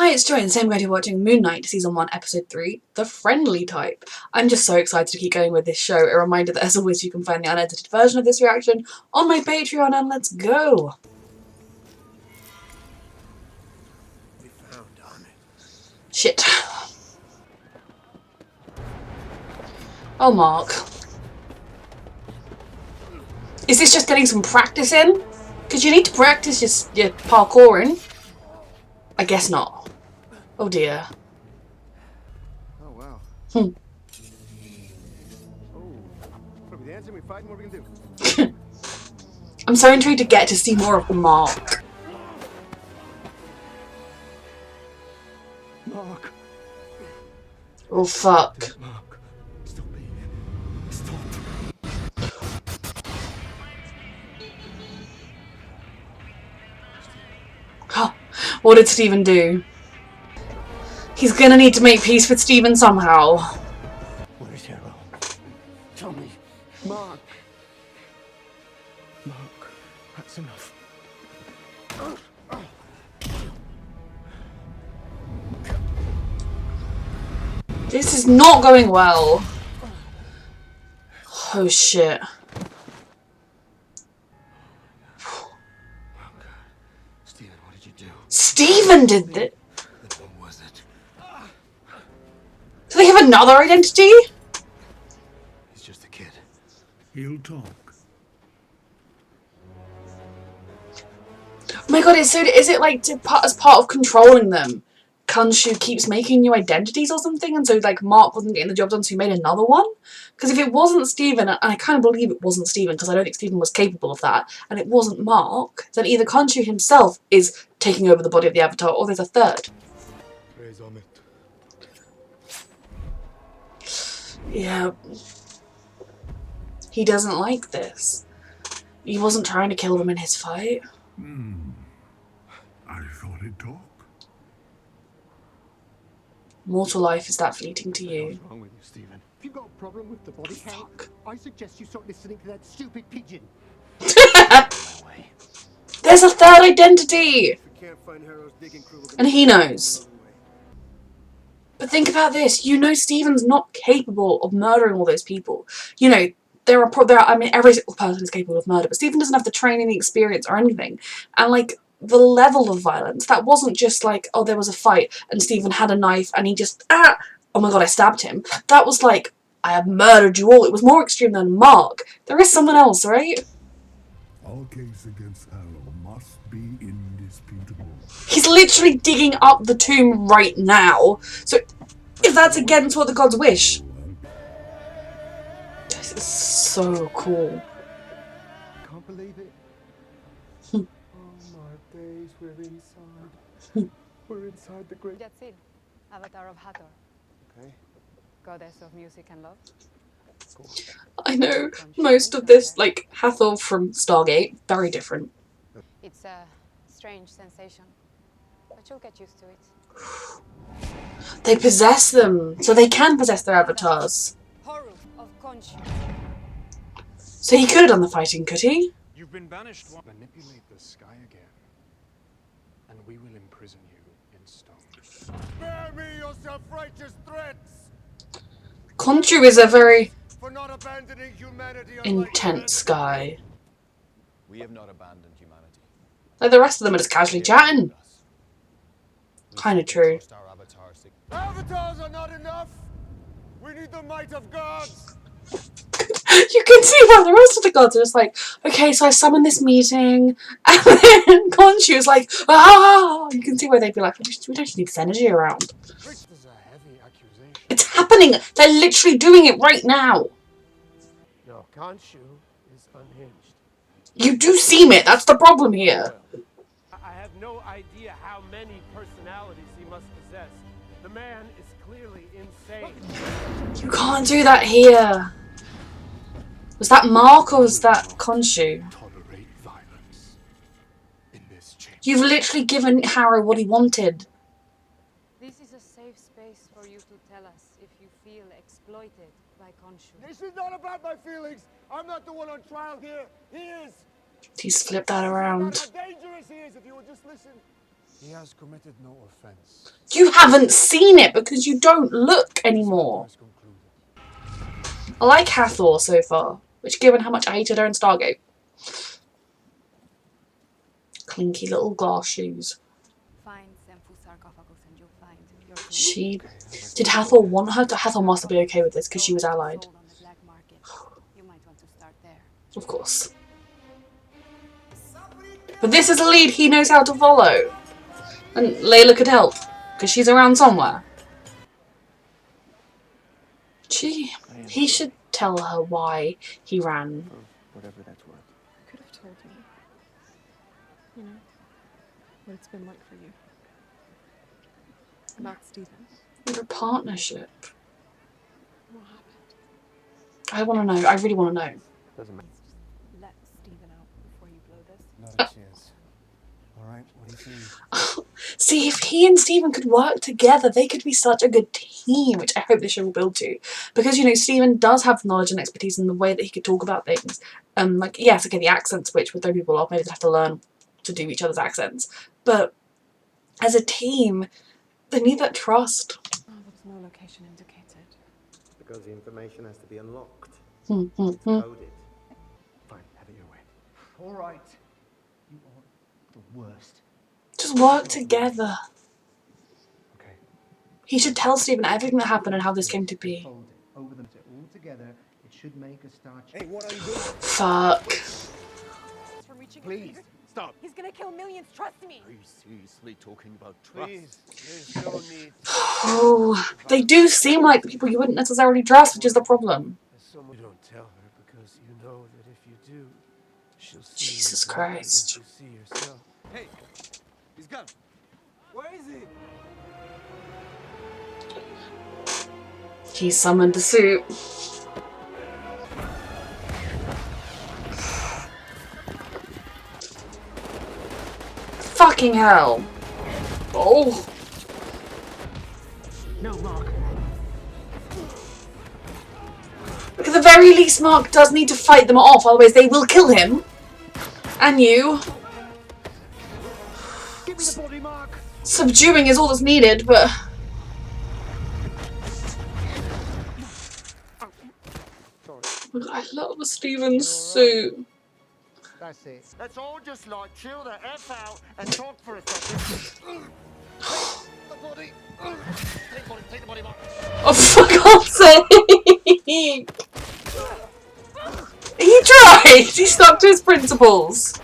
Hi, it's Joy, and same guy watching Moon Knight Season 1, Episode 3, The Friendly Type. I'm just so excited to keep going with this show. A reminder that as always you can find the unedited version of this reaction on my Patreon, and let's go! We found on it. Shit. Oh, Mark. Is this just getting some practice in? Because you need to practice your parkouring. I guess not. Oh dear. Oh wow. Hmm. Oh, what are we dancing? We fighting? What are we gonna do? I'm so intrigued to get to see more of Mark. Mark. Oh fuck. Mark. Stop me. Stop. Huh. What did Steven do? He's gonna need to make peace with Steven somehow. What is Hero? Tell me. Mark. Mark. That's enough. This is not going well. Oh shit. Oh God. Steven, what did you do? Steven did this? What was it? Do they have another identity? He's just a kid. He'll talk. Oh my god, is it like as part of controlling them? Khonshu keeps making new identities or something, and so like Mark wasn't getting the job done, so he made another one? Because if it wasn't Steven, and I kind of believe it wasn't Steven because I don't think Steven was capable of that, and it wasn't Mark, then either Khonshu himself is taking over the body of the Avatar, or there's a third. Yeah. He doesn't like this. He wasn't trying to kill them in his fight. I thought he'd talk. Mortal life is that fleeting to you? What's wrong with you, Steven? If you've got a problem with the body count, I suggest you stop listening to that stupid pigeon. There's a third identity! If we can't find Hero's digging crew, we're gonna And he knows. But think about this, you know Steven's not capable of murdering all those people. You know, I mean, every single person is capable of murder, but Steven doesn't have the training, the experience, or anything. And like, the level of violence, that wasn't just like, oh, there was a fight, and Steven had a knife, and he just, oh my god, I stabbed him. That was like, I have murdered you all. It was more extreme than Mark. There is someone else, right? All case against Harrow must be indisputable. He's literally digging up the tomb right now. So, if that's against what the gods wish. This is so cool. Can't believe it. Oh my days, we're inside. We're inside the great. That's it. Avatar of Hathor. Okay. Goddess of music and love. Cool. I know most of this, like Hathor from Stargate, very different. It's a strange sensation, but you'll get used to it. They possess them, so they can possess their avatars. Horror of Khonshu. So he could have done the fighting, could he? You've been banished. Manipulate the sky again, and we will imprison you in stone. Spare me your self-righteous threats Khonshu is a very for not abandoning humanity. intense guy. We have not abandoned humanity. Like the rest of them are just casually chatting. Kind of true. Avatars are not enough. We need the might of gods. You can see why the rest of the gods are just like, okay, so I summoned this meeting, and then Khonshu is like, ah! You can see why they'd be like, we don't need this energy around. This is a heavy accusation. It's happening! They're literally doing it right now! No, Khonshu is unhinged. You do seem it, that's the problem here. I have no idea how many personalities he must possess. The man is clearly insane. You can't do that here. Was that Mark or was that Khonshu? Tolerate violence in this chamber. You've literally given Harrow what he wanted. This is a safe space for you to tell us if you feel exploited by Khonshu. This is not about my feelings. I'm not the one on trial here. He is. He's flipped that around. How dangerous he is if you would just listen. He has committed no offense. You haven't seen it because you don't look anymore. Has concluded. I like Hathor so far, which given how much I hated her in Stargate. Clinky little glass shoes. Find Senfu sarcophagus and you'll find your tomb. She... Did Hathor want her to? Hathor must be okay with this because she was allied. Sold on the black market. You might want to start there. Of course. But this is a lead he knows how to follow. And Layla could help, because she's around somewhere. He should tell her why he ran. Whatever that's worth. You could have told me. You know, what it's been like for you. About Steven. We're a partnership. What happened? I want to know. I really want to know. Doesn't matter. Just let Steven out before you blow this. Not a chance. All right, what do you think? See, if he and Steven could work together, they could be such a good team, which I hope this show will build to. Because, you know, Steven does have knowledge and expertise in the way that he could talk about things. Like, yes, okay, the accent switch would throw people off. Maybe they have to learn to do each other's accents. But as a team, they need that trust. Oh, there's no location indicated. Because the information has to be unlocked. It's Mm-hmm. coded. Fine, have it your way. All right. You are the worst. Just work together. Okay. He should tell Steven everything that happened and how this came to be. Fold it over them all together. It should make a starch. Hey, what are you doing? Fuck. From reaching Please, stop. He's gonna kill millions, trust me. Are you seriously talking about trust? Please, there's no need. Oh, they do seem like people you wouldn't necessarily trust, which is the problem. There's someone you don't tell her because you know that if you do, she'll see Jesus you as Christ. you see yourself. Hey, he's gone. Where is he? He summoned the suit. Fucking hell. Oh. No, Mark. At the very least, Mark does need to fight them off, otherwise they will kill him. And you. Give me the body, Mark. Subduing is all that's needed, but... I love Steven's suit. That's it. Let's all just like chill the F out and talk for a second. The body. Take the body, Mark. Oh, for God's sake! He tried! He stuck to his principles.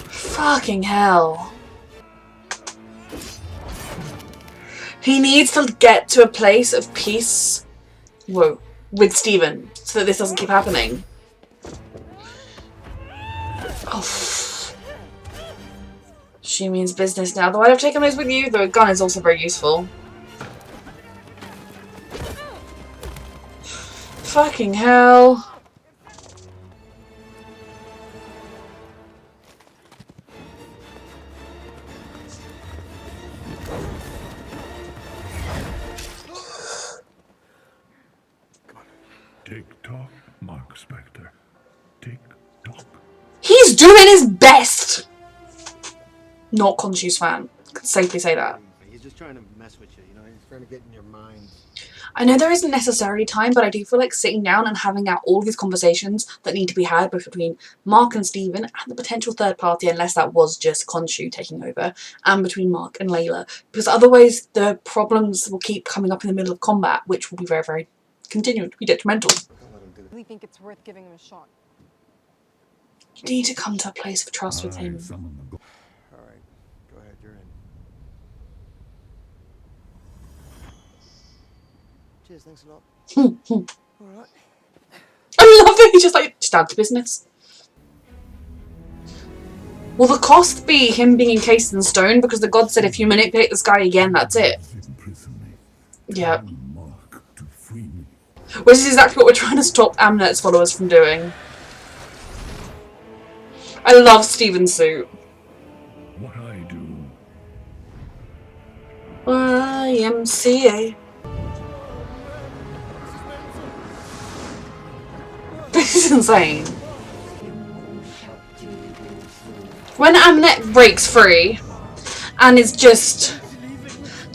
Fucking hell. He needs to get to a place of peace. Whoa. With Steven, so that this doesn't keep happening. Oh. She means business now. Though I'd have taken those with you, though a gun is also very useful. Fucking hell. Tick-tock, Mark Spector. Tick-tock. He's doing his best! Not Khonshu's fan. Could safely say that. He's just trying to mess with you, you know? He's trying to get in your mind. I know there isn't necessarily time, but I do feel like sitting down and having out all these conversations that need to be had both between Mark and Steven and the potential third party, unless that was just Khonshu taking over, and between Mark and Layla. Because otherwise the problems will keep coming up in the middle of combat, which will be very, very continued to be detrimental. I really think it's worth giving him a shot. You need to come to a place of trust with I him. summon the go- All right, go ahead, you're in. Cheers, thanks a lot. All right. I love that he's just like, just down to business. Will the cost be him being encased in stone? Because the god said if you manipulate this guy again, that's it. imprison me. Yeah. Tell Mark to free me. Which is exactly what we're trying to stop Amnet's followers from doing. I love Steven's suit. What I do, YMCA. This is insane. When Amnet breaks free and is just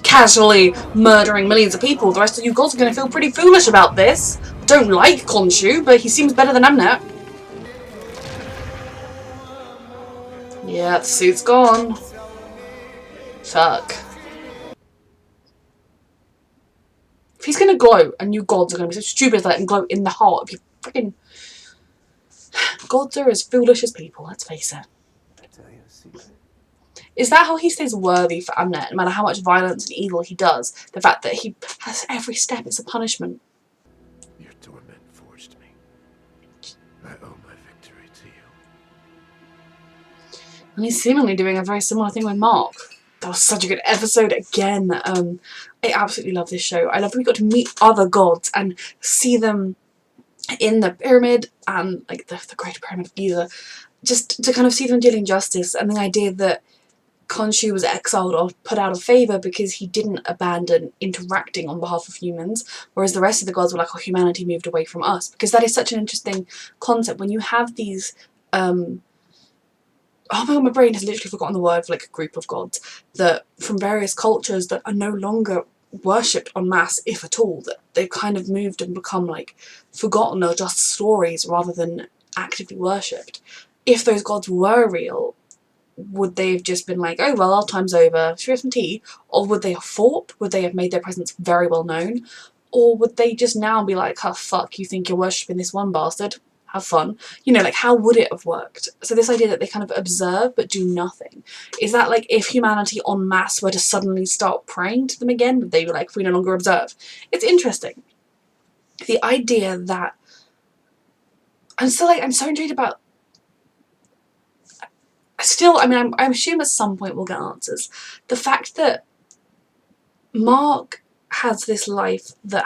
casually murdering millions of people, the rest of you gods are going to feel pretty foolish about this. Don't like Khonshu, but he seems better than Amnet. Yeah, the suit's gone. Fuck. If he's gonna glow, and you gods are gonna be so stupid to let him glow in the heart of you freaking... Gods are as foolish as people, let's face it. Tell you a secret. Is that how he stays worthy for Amnet, no matter how much violence and evil he does? The fact that he has every step is a punishment. Your torment forged me. I owe my victory to you. And he's seemingly doing a very similar thing with Mark. That was such a good episode again. I absolutely love this show. I love that we got to meet other gods and see them in the pyramid and like the Great Pyramid of Giza. Just to kind of see them dealing justice, and the idea that Khonshu was exiled or put out of favour because he didn't abandon interacting on behalf of humans, whereas the rest of the gods were like, oh, humanity moved away from us. Because that is such an interesting concept when you have these oh my god, my brain has literally forgotten the word for like a group of gods that from various cultures that are no longer worshipped en masse, if at all, that they've kind of moved and become like forgotten or just stories rather than actively worshipped. If those gods were real, would they have just been like, oh well, our time's over, should we have some tea? Or would they have fought? Would they have made their presence very well known? Or would they just now be like, oh fuck, you think you're worshipping this one bastard? Have fun. You know, like how would it have worked? So this idea that they kind of observe but do nothing. Is that like if humanity en masse were to suddenly start praying to them again, would they be like, we no longer observe? It's interesting. The idea that I'm so intrigued about. I assume at some point we'll get answers. The fact that Mark has this life that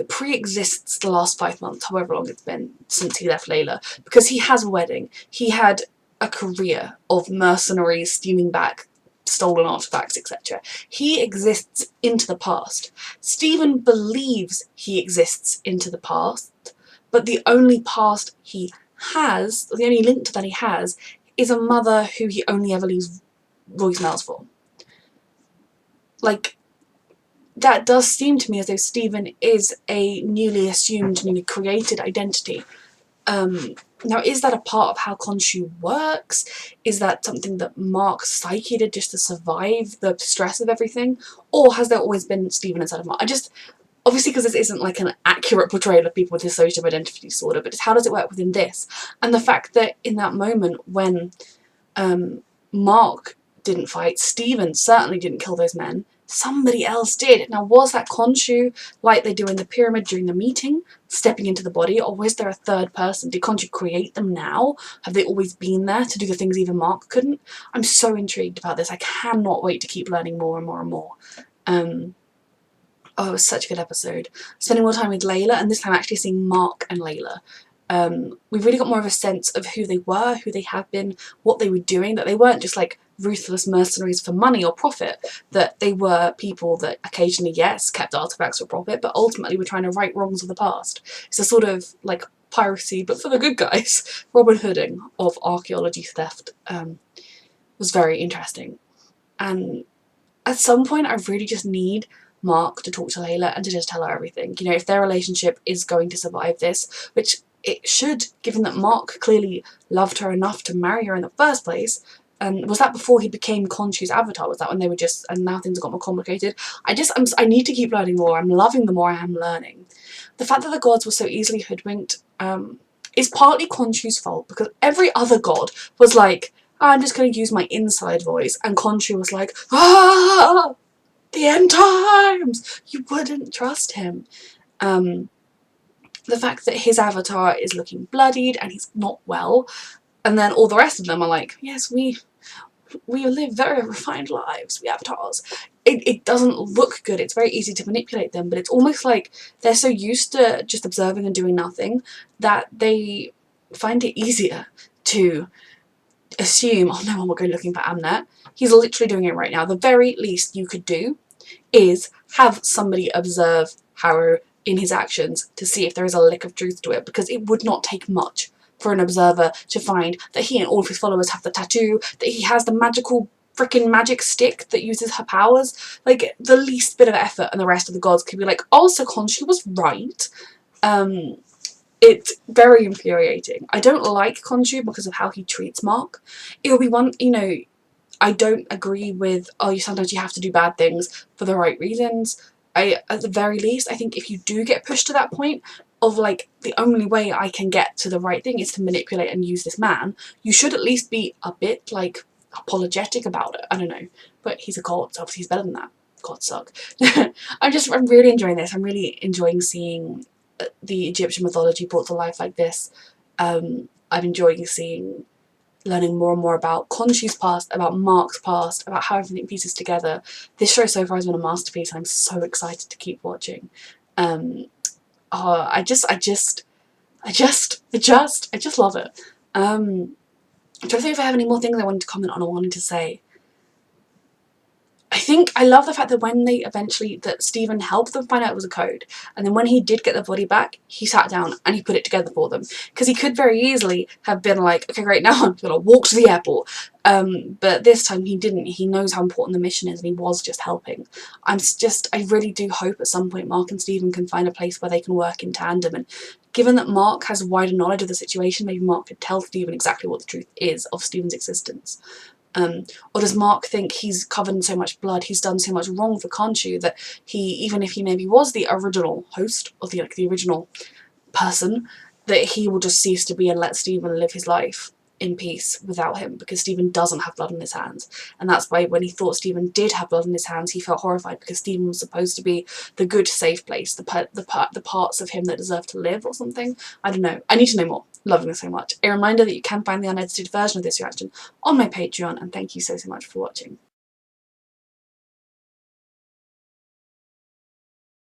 pre-exists the last 5 months, however long it's been since he left Layla, because he has a wedding, he had a career of mercenaries stealing back stolen artifacts, etc. He exists into the past. Steven believes he exists into the past, but the only past he has, the only link to that he has, is a mother who he only ever leaves voicemails for. Like, that does seem to me as though Steven is a newly assumed, newly created identity. Now, is that a part of how Khonshu works? Is that something that Mark psyche did just to survive the stress of everything? Or has there always been Steven inside of Mark? Obviously, because this isn't like an accurate portrayal of people with dissociative identity disorder, but just how does it work within this? And the fact that in that moment when Mark didn't fight, Steven certainly didn't kill those men, somebody else did. Now, was that Khonshu, like they do in the pyramid during the meeting, stepping into the body, or was there a third person? Did Khonshu create them now? Have they always been there to do the things even Mark couldn't? I'm so intrigued about this. I cannot wait to keep learning more and more and more. Oh, it was such a good episode. Spending more time with Layla, and this time actually seeing Mark and Layla. We really got more of a sense of who they were, who they have been, what they were doing, that they weren't just like ruthless mercenaries for money or profit, that they were people that occasionally, yes, kept artifacts for profit, but ultimately were trying to right wrongs of the past. It's a sort of like piracy, but for the good guys. Robin Hooding of archaeology theft was very interesting. And at some point, I really just need Mark to talk to Layla and to just tell her everything. You know, if their relationship is going to survive this, which it should, given that Mark clearly loved her enough to marry her in the first place. And was that before he became Khonshu's avatar? Was that when they were just, and now things got more complicated? I need to keep learning more. I'm loving the more I am learning. The fact that the gods were so easily hoodwinked is partly Khonshu's fault, because every other god was like, I'm just going to use my inside voice, and Khonshu was like, ah, the end times! You wouldn't trust him. The fact that his avatar is looking bloodied and he's not well, and then all the rest of them are like, yes, we live very refined lives, we avatars. It doesn't look good. It's very easy to manipulate them, but it's almost like they're so used to just observing and doing nothing that they find it easier to assume, oh no one will go looking for Amnet. He's literally doing it right now. The very least you could do is have somebody observe Harrow in his actions to see if there is a lick of truth to it, because it would not take much for an observer to find that he and all of his followers have the tattoo, that he has the magical freaking magic stick that uses her powers. Like, the least bit of effort and the rest of the gods could be like, oh, so Khonshu was right. It's very infuriating. I don't like Khonshu because of how he treats Mark. It'll be one, you know, I don't agree with, oh, sometimes you have to do bad things for the right reasons. At the very least, I think if you do get pushed to that point of like, the only way I can get to the right thing is to manipulate and use this man, you should at least be a bit like apologetic about it. I don't know, but he's a god, so obviously he's better than that. Gods suck. I'm really enjoying this. I'm really enjoying seeing the Egyptian mythology brought to life like this. I'm enjoying learning more and more about Khonshu's past, about Mark's past, about how everything pieces together. This show so far has been a masterpiece, and I'm so excited to keep watching. I just love it. I'm trying to think if I have any more things I wanted to comment on or wanted to say. I think I love the fact that when that Steven helped them find out it was a code, and then when he did get the body back, he sat down and he put it together for them, because he could very easily have been like, okay, great, now I'm gonna walk to the airport, but this time he didn't. He knows how important the mission is, and he was just helping. I really do hope at some point Mark and Steven can find a place where they can work in tandem, and given that Mark has wider knowledge of the situation, maybe Mark could tell Steven exactly what the truth is of Steven's existence. Or does Mark think he's covered in so much blood, he's done so much wrong for Khonshu, that he, even if he maybe was the original host, or the original person, that he will just cease to be and let Steven live his life in peace without him, because Steven doesn't have blood on his hands. And that's why when he thought Steven did have blood on his hands, he felt horrified, because Steven was supposed to be the good, safe place, the parts of him that deserve to live, or something. I don't know. I need to know more. Loving this so much. A reminder that you can find the unedited version of this reaction on my Patreon, and thank you so much for watching.